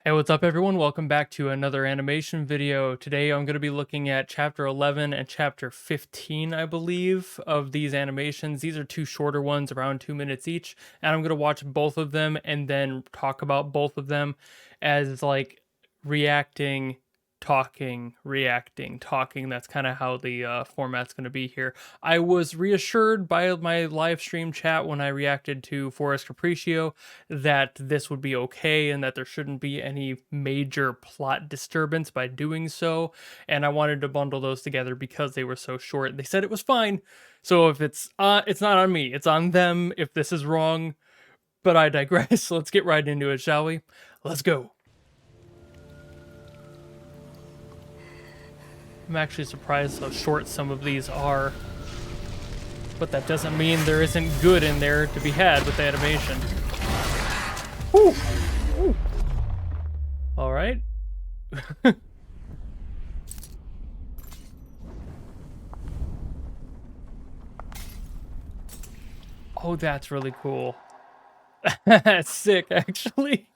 Hey, what's up everyone? Welcome back to another animation video. Today I'm going to be looking at chapter 11 and chapter 15, I believe, of these animations. These are two shorter ones, around 2 minutes each, and I'm going to watch both of them and then talk about both of them as like reacting, talking, reacting, talking. That's kind of how the format's going to be here. I was reassured by my live stream chat when I reacted to Forest Capriccio that this would be okay and that there shouldn't be any major plot disturbance by doing so. And I wanted to bundle those together because they were so short. They said it was fine. So if it's not on me, it's on them if this is wrong. But I digress. Let's get right into it, shall we? Let's go. I'm actually surprised how short some of these are. But that doesn't mean there isn't good in there to be had with the animation. Woo! Woo. All right. Oh, that's really cool. That's sick, actually.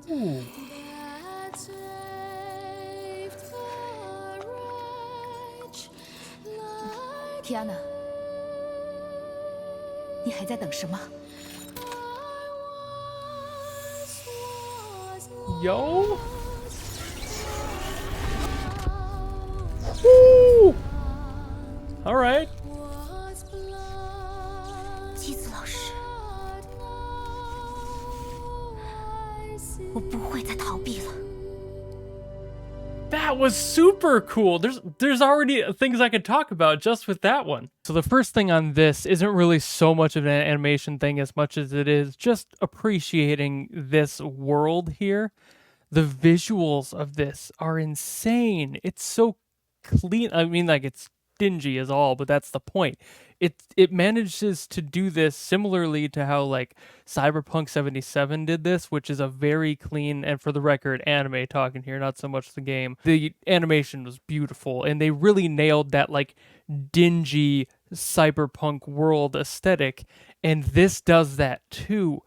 Ooh. Kiana，你还在等什么？ Yo. Woo. All right. 姬子老师，我不会再逃避了。 That was super cool. There's already things I could talk about just with that one. So the first thing on this isn't really so much of an animation thing as much as it is just appreciating this world here. The visuals of this are insane. It's so clean. I mean, like, it's dingy as all, but that's the point. It manages to do this similarly to how like Cyberpunk 77 did this, which is a very clean, and for the record, anime talking here, not so much the game. The animation was beautiful, and they really nailed that like dingy cyberpunk world aesthetic, and this does that too.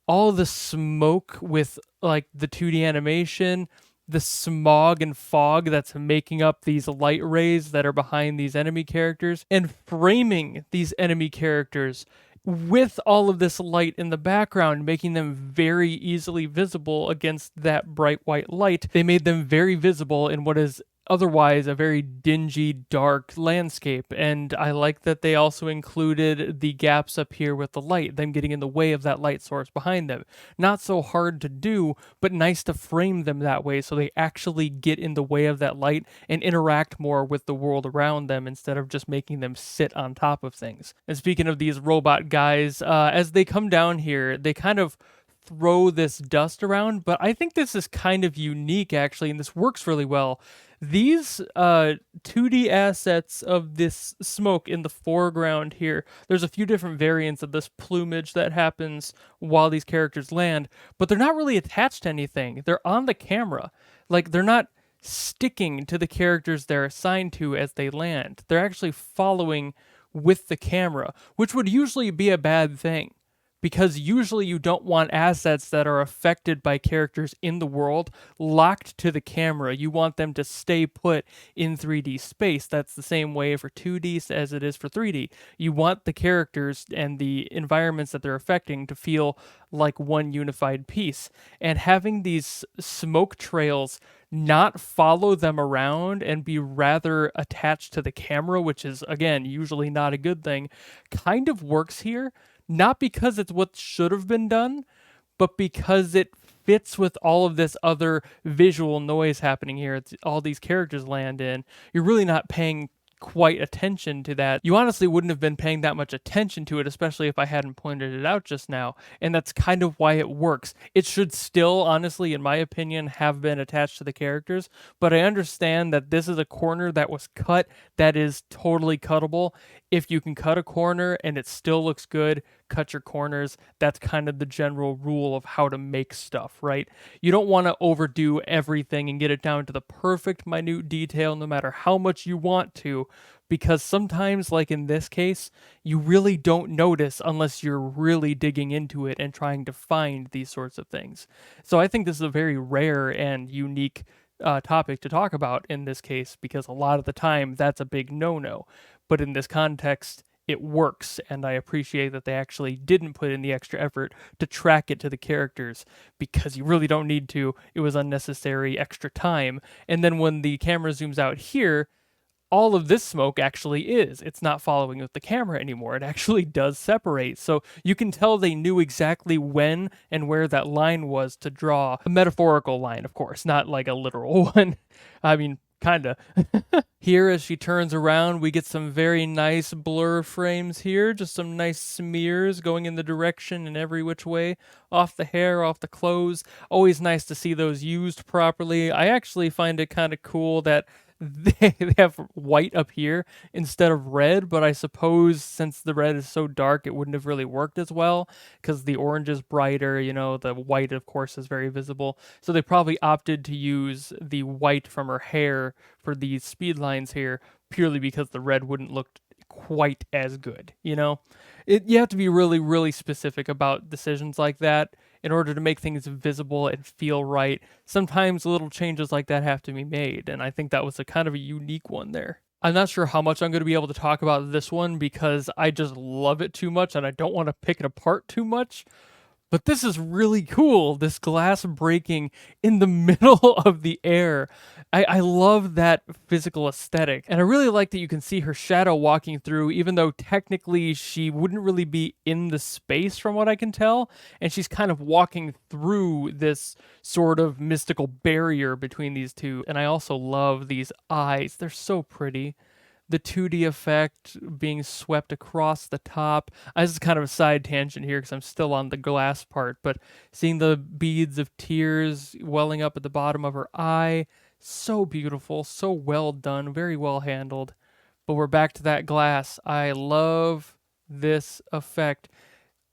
All the smoke with like the 2D animation, the smog and fog that's making up these light rays that are behind these enemy characters, and framing these enemy characters with all of this light in the background, making them very easily visible against that bright white light. They made them very visible in what is otherwise a very dingy, dark landscape. And I like that they also included the gaps up here with the light, them getting in the way of that light source behind them. Not so hard to do, but nice to frame them that way so they actually get in the way of that light and interact more with the world around them instead of just making them sit on top of things. And speaking of these robot guys, as they come down here, they kind of throw this dust around, but I think this is kind of unique actually, and this works really well. These 2D assets of this smoke in the foreground here, there's a few different variants of this plumage that happens while these characters land, but they're not really attached to anything. They're on the camera. Like, they're not sticking to the characters they're assigned to as they land. They're actually following with the camera, which would usually be a bad thing, because usually you don't want assets that are affected by characters in the world locked to the camera. You want them to stay put in 3D space. That's the same way for 2D as it is for 3D. You want the characters and the environments that they're affecting to feel like one unified piece. And having these smoke trails not follow them around and be rather attached to the camera, which is, again, usually not a good thing, kind of works here. Not because it's what should have been done, but because it fits with all of this other visual noise happening here. It's all these characters land in. You're really not paying quite attention to that. You honestly wouldn't have been paying that much attention to it, especially if I hadn't pointed it out just now. And that's kind of why it works. It should still, honestly, in my opinion, have been attached to the characters, but I understand that this is a corner that was cut that is totally cuttable. If you can cut a corner and it still looks good, cut your corners. That's kind of the general rule of how to make stuff, right? You don't want to overdo everything and get it down to the perfect minute detail no matter how much you want to, because sometimes, like in this case, you really don't notice unless you're really digging into it and trying to find these sorts of things. So I think this is a very rare and unique topic to talk about in this case, because a lot of the time that's a big no-no. But in this context, it works, and I appreciate that they actually didn't put in the extra effort to track it to the characters, because you really don't need to. It was unnecessary extra time. And then when the camera zooms out here, all of this smoke actually is. It's not following with the camera anymore. It actually does separate. So you can tell they knew exactly when and where that line was to draw a metaphorical line, of course, not like a literal one. I mean, kinda. Here, as she turns around, we get some very nice blur frames here, just some nice smears going in the direction and every which way, off the hair, off the clothes. Always nice to see those used properly. I actually find it kind of cool that they have white up here instead of red, but I suppose since the red is so dark, it wouldn't have really worked as well, because the orange is brighter, the white, of course, is very visible. So they probably opted to use the white from her hair for these speed lines here, purely because the red wouldn't look quite as good, You have to be really, really specific about decisions like that in order to make things visible and feel right. Sometimes little changes like that have to be made, and I think that was a kind of a unique one there. I'm not sure how much I'm going to be able to talk about this one because I just love it too much and I don't want to pick it apart too much. But this is really cool, this glass breaking in the middle of the air. I love that physical aesthetic. And I really like that you can see her shadow walking through, even though technically she wouldn't really be in the space from what I can tell. And she's kind of walking through this sort of mystical barrier between these two. And I also love these eyes. They're so pretty. The 2D effect being swept across the top. This is kind of a side tangent here because I'm still on the glass part, but seeing the beads of tears welling up at the bottom of her eye, so beautiful, so well done, very well handled. But we're back to that glass. I love this effect.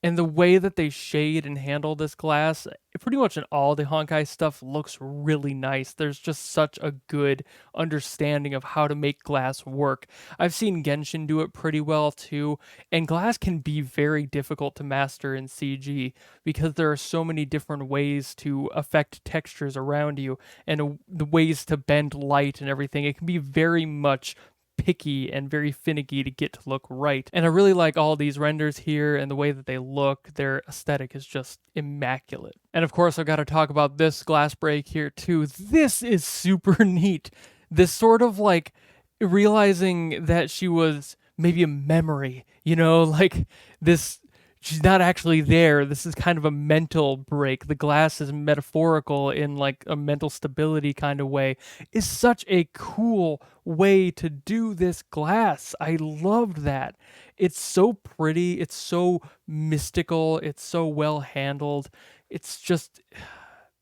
And the way that they shade and handle this glass, pretty much in all the Honkai stuff, looks really nice. There's just such a good understanding of how to make glass work. I've seen Genshin do it pretty well too, and glass can be very difficult to master in CG because there are so many different ways to affect textures around you and the ways to bend light and everything. It can be very much picky and very finicky to get to look right. And I really like all these renders here and the way that they look. Their aesthetic is just immaculate. And of course, I've got to talk about this glass break here too. This is super neat. This sort of like realizing that she was maybe a memory, like this. She's not actually there. This is kind of a mental break. The glass is metaphorical in like a mental stability kind of way. Is such a cool way to do this glass. I loved that. It's so pretty. It's so mystical. It's so well handled. It's just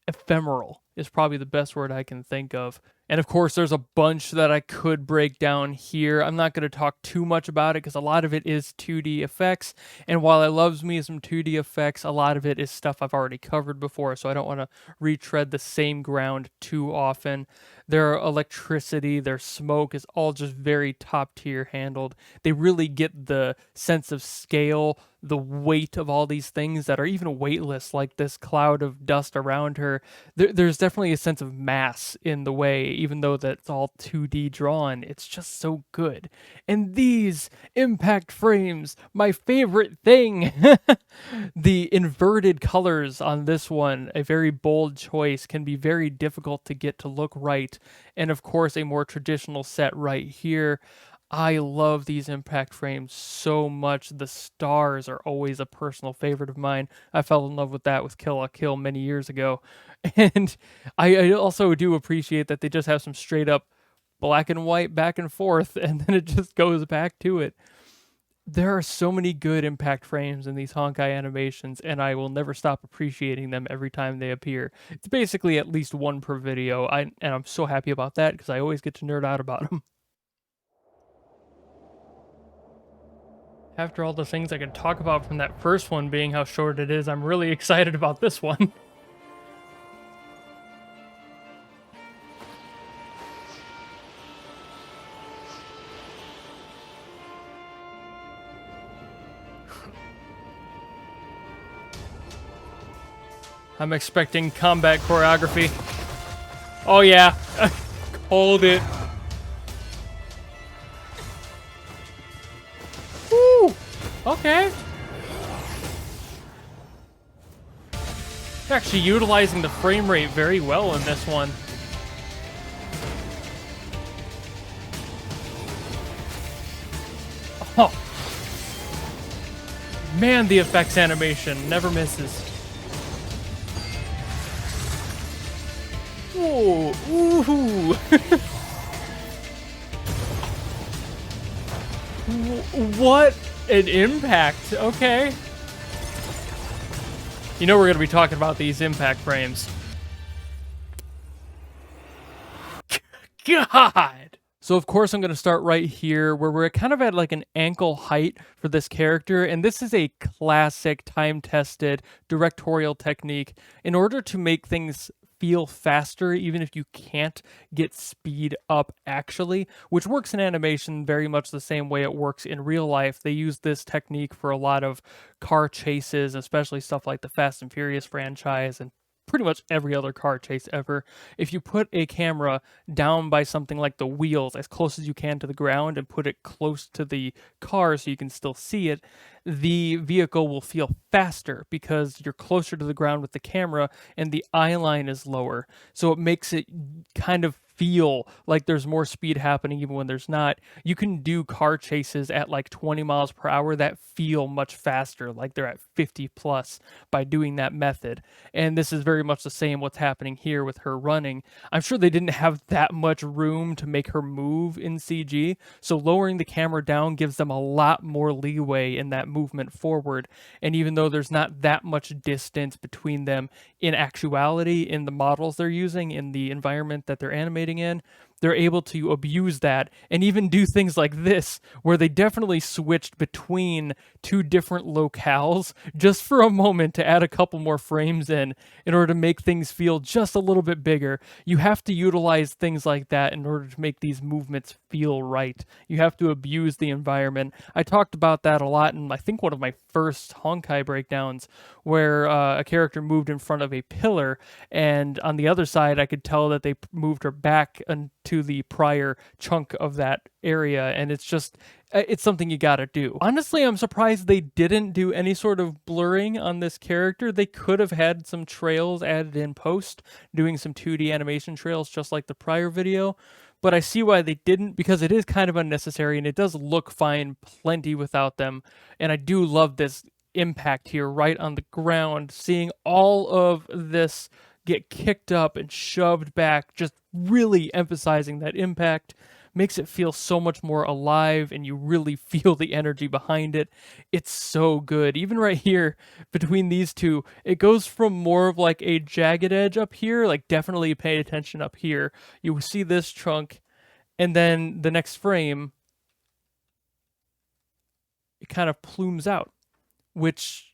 ephemeral is probably the best word I can think of. And of course, there's a bunch that I could break down here. I'm not going to talk too much about it because a lot of it is 2D effects. And while I loves me some 2D effects, a lot of it is stuff I've already covered before, so I don't want to retread the same ground too often. Their electricity, their smoke is all just very top tier handled. They really get the sense of scale, the weight of all these things that are even weightless, like this cloud of dust around her. There's definitely a sense of mass in the way, even though that's all 2D drawn. It's just so good. And these impact frames, my favorite thing. The inverted colors on this one, a very bold choice, can be very difficult to get to look right. And of course, a more traditional set right here. I love these impact frames so much. The stars are always a personal favorite of mine. I fell in love with that with Kill la Kill many years ago. And I also do appreciate that they just have some straight up black and white back and forth, and then it just goes back to it. There are so many good impact frames in these Honkai animations, and I will never stop appreciating them every time they appear. It's basically at least one per video, and I'm so happy about that because I always get to nerd out about them. After all the things I could talk about from that first one being how short it is, I'm really excited about this one. I'm expecting combat choreography. Oh yeah, hold it. Woo! Okay. They're actually utilizing the frame rate very well in this one. Oh. Man, the effects animation never misses. Ooh, ooh. What an impact. Okay. You know we're going to be talking about these impact frames. God. So of course I'm going to start right here where we're kind of at like an ankle height for this character, and this is a classic time-tested directorial technique in order to make things feel faster even if you can't get speed up actually, which works in animation very much the same way it works in real life. They use this technique for a lot of car chases, especially stuff like the Fast and Furious franchise and pretty much every other car chase ever. If you put a camera down by something like the wheels as close as you can to the ground and put it close to the car so you can still see it, the vehicle will feel faster because you're closer to the ground with the camera and the eye line is lower. So it makes it kind of feel like there's more speed happening even when there's not. You can do car chases at like 20 miles per hour that feel much faster, like they're at 50 plus by doing that method. And this is very much the same what's happening here with her running. I'm sure they didn't have that much room to make her move in CG, so lowering the camera down gives them a lot more leeway in that movement forward. And even though there's not that much distance between them in actuality in the models they're using in the environment that they're animating in, they're able to abuse that and even do things like this, where they definitely switched between two different locales just for a moment to add a couple more frames in order to make things feel just a little bit bigger. You have to utilize things like that in order to make these movements feel right. You have to abuse the environment. I talked about that a lot in, I think, one of my first Honkai breakdowns, where a character moved in front of a pillar, and on the other side, I could tell that they moved her back to the prior chunk of that area, and it's something you gotta do. Honestly, I'm surprised they didn't do any sort of blurring on this character. They could have had some trails added in post, doing some 2D animation trails just like the prior video, but I see why they didn't, because it is kind of unnecessary and it does look fine plenty without them. And I do love this impact here right on the ground, seeing all of this get kicked up and shoved back, just really emphasizing that impact. Makes it feel so much more alive, and you really feel the energy behind it. It's so good. Even right here between these two, it goes from more of like a jagged edge up here, like definitely pay attention up here. You see this chunk, and then the next frame, it kind of plumes out, which,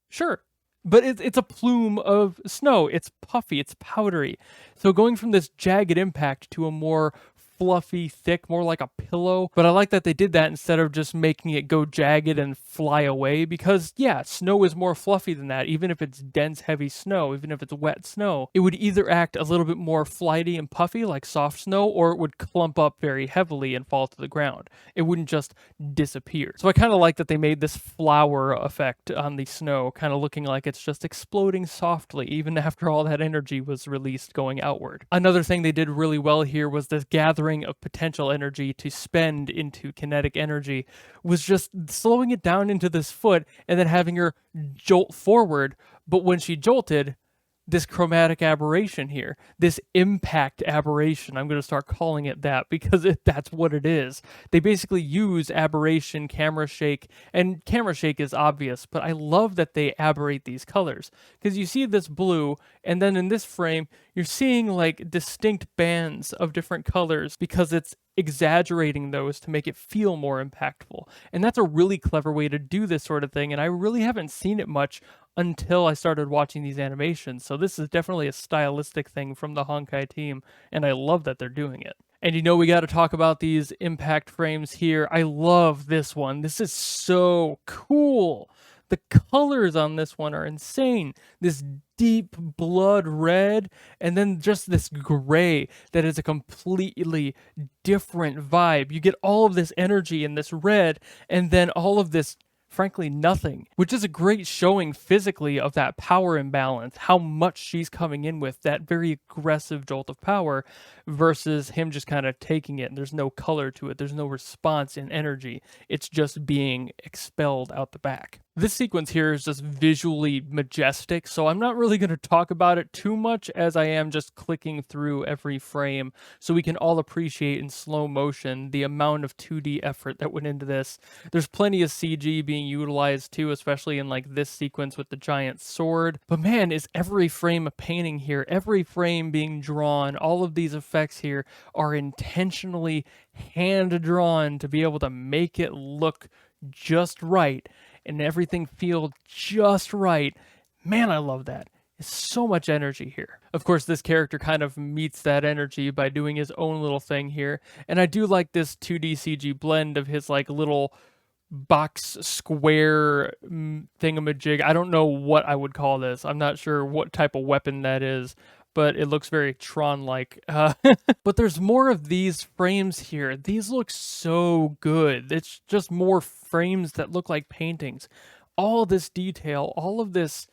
sure, but it's a plume of snow. It's puffy, it's powdery. So going from this jagged impact to a more fluffy, thick, more like a pillow. But I like that they did that instead of just making it go jagged and fly away, because yeah, snow is more fluffy than that. Even if it's dense, heavy snow, even if it's wet snow, it would either act a little bit more flighty and puffy like soft snow, or it would clump up very heavily and fall to the ground. It wouldn't just disappear. So I kind of like that they made this flower effect on the snow, kind of looking like it's just exploding softly, even after all that energy was released going outward. Another thing they did really well here was this gathering of potential energy to spend into kinetic energy, was just slowing it down into this foot and then having her jolt forward. But when she jolted, this chromatic aberration here, this impact aberration, I'm going to start calling it that because that's what it is. They basically use aberration, camera shake, and camera shake is obvious, but I love that they aberrate these colors, because you see this blue, and then in this frame, you're seeing like distinct bands of different colors because it's exaggerating those to make it feel more impactful. And that's a really clever way to do this sort of thing, and I really haven't seen it much until I started watching these animations. So this is definitely a stylistic thing from the Honkai team, and I love that they're doing it. And you know, we got to talk about these impact frames here. I love this one. This is so cool. The colors on this one are insane. This deep blood red, and then just this gray that is a completely different vibe. You get all of this energy in this red, and then all of this, frankly, nothing, which is a great showing physically of that power imbalance, how much she's coming in with, that very aggressive jolt of power versus him just kind of taking it. There's no color to it. There's no response in energy. It's just being expelled out the back. This sequence here is just visually majestic, so I'm not really going to talk about it too much as I am just clicking through every frame so we can all appreciate in slow motion the amount of 2D effort that went into this. There's plenty of CG being utilized too, especially in like this sequence with the giant sword. But man, is every frame a painting here, every frame being drawn. All of these effects here are intentionally hand drawn to be able to make it look just right and everything feel just right. Man, I love that. There's so much energy here. Of course, this character kind of meets that energy by doing his own little thing here. And I do like this 2D CG blend of his like little box square thingamajig. I don't know what I would call this. I'm not sure what type of weapon that is, but it looks very Tron-like. But there's more of these frames here. These look so good. It's just more frames that look like paintings. All this detail, all of this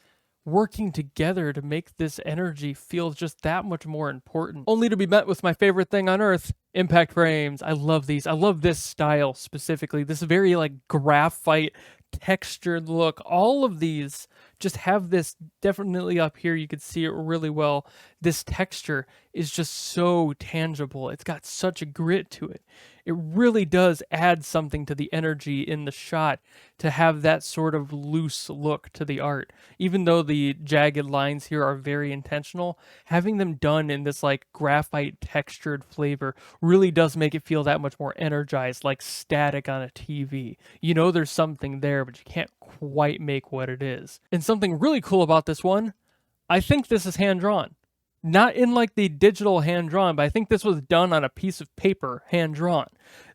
working together to make this energy feel just that much more important. Only to be met with my favorite thing on earth, impact frames. I love these. I love this style specifically. This very like graphite textured look. All of these just have this, definitely up here you could see it really well. This texture is just so tangible. It's got such a grit to it. It really does add something to the energy in the shot to have that sort of loose look to the art. Even though the jagged lines here are very intentional, having them done in this like graphite textured flavor really does make it feel that much more energized, like static on a TV. You know there's something there, but you can't quite make what it is. And something really cool about this one, I think this is hand-drawn. Not in like the digital hand-drawn, but I think this was done on a piece of paper, hand-drawn.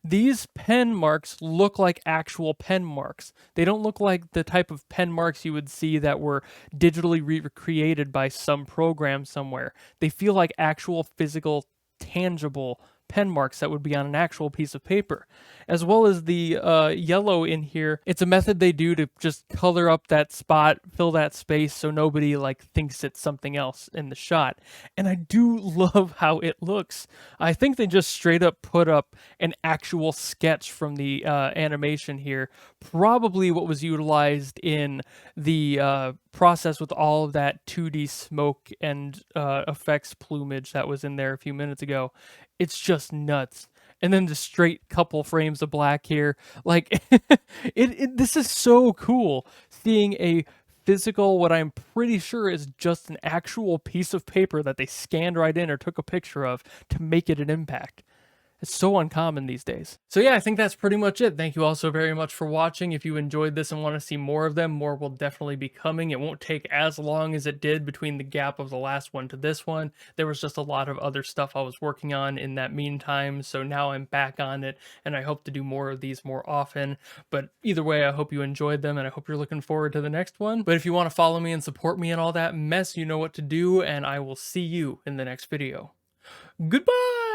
These pen marks look like actual pen marks. They don't look like the type of pen marks you would see that were digitally recreated by some program somewhere. They feel like actual physical, tangible pen marks that would be on an actual piece of paper. As well as the yellow in here, it's a method they do to just color up that spot, fill that space so nobody like thinks it's something else in the shot. And I do love how it looks. I think they just straight up put up an actual sketch from the animation here, probably what was utilized in the process with all of that 2D smoke and effects plumage that was in there a few minutes ago. It's just nuts. And then the straight couple frames of black here. Like, this is so cool seeing a physical, what I'm pretty sure is just an actual piece of paper that they scanned right in or took a picture of to make it an impact. It's so uncommon these days. So yeah, I think that's pretty much it. Thank you all so very much for watching. If you enjoyed this and want to see more of them, more will definitely be coming. It won't take as long as it did between the gap of the last one to this one. There was just a lot of other stuff I was working on in that meantime, so now I'm back on it, and I hope to do more of these more often. But either way, I hope you enjoyed them, and I hope you're looking forward to the next one. But if you want to follow me and support me and all that mess, you know what to do, and I will see you in the next video. Goodbye!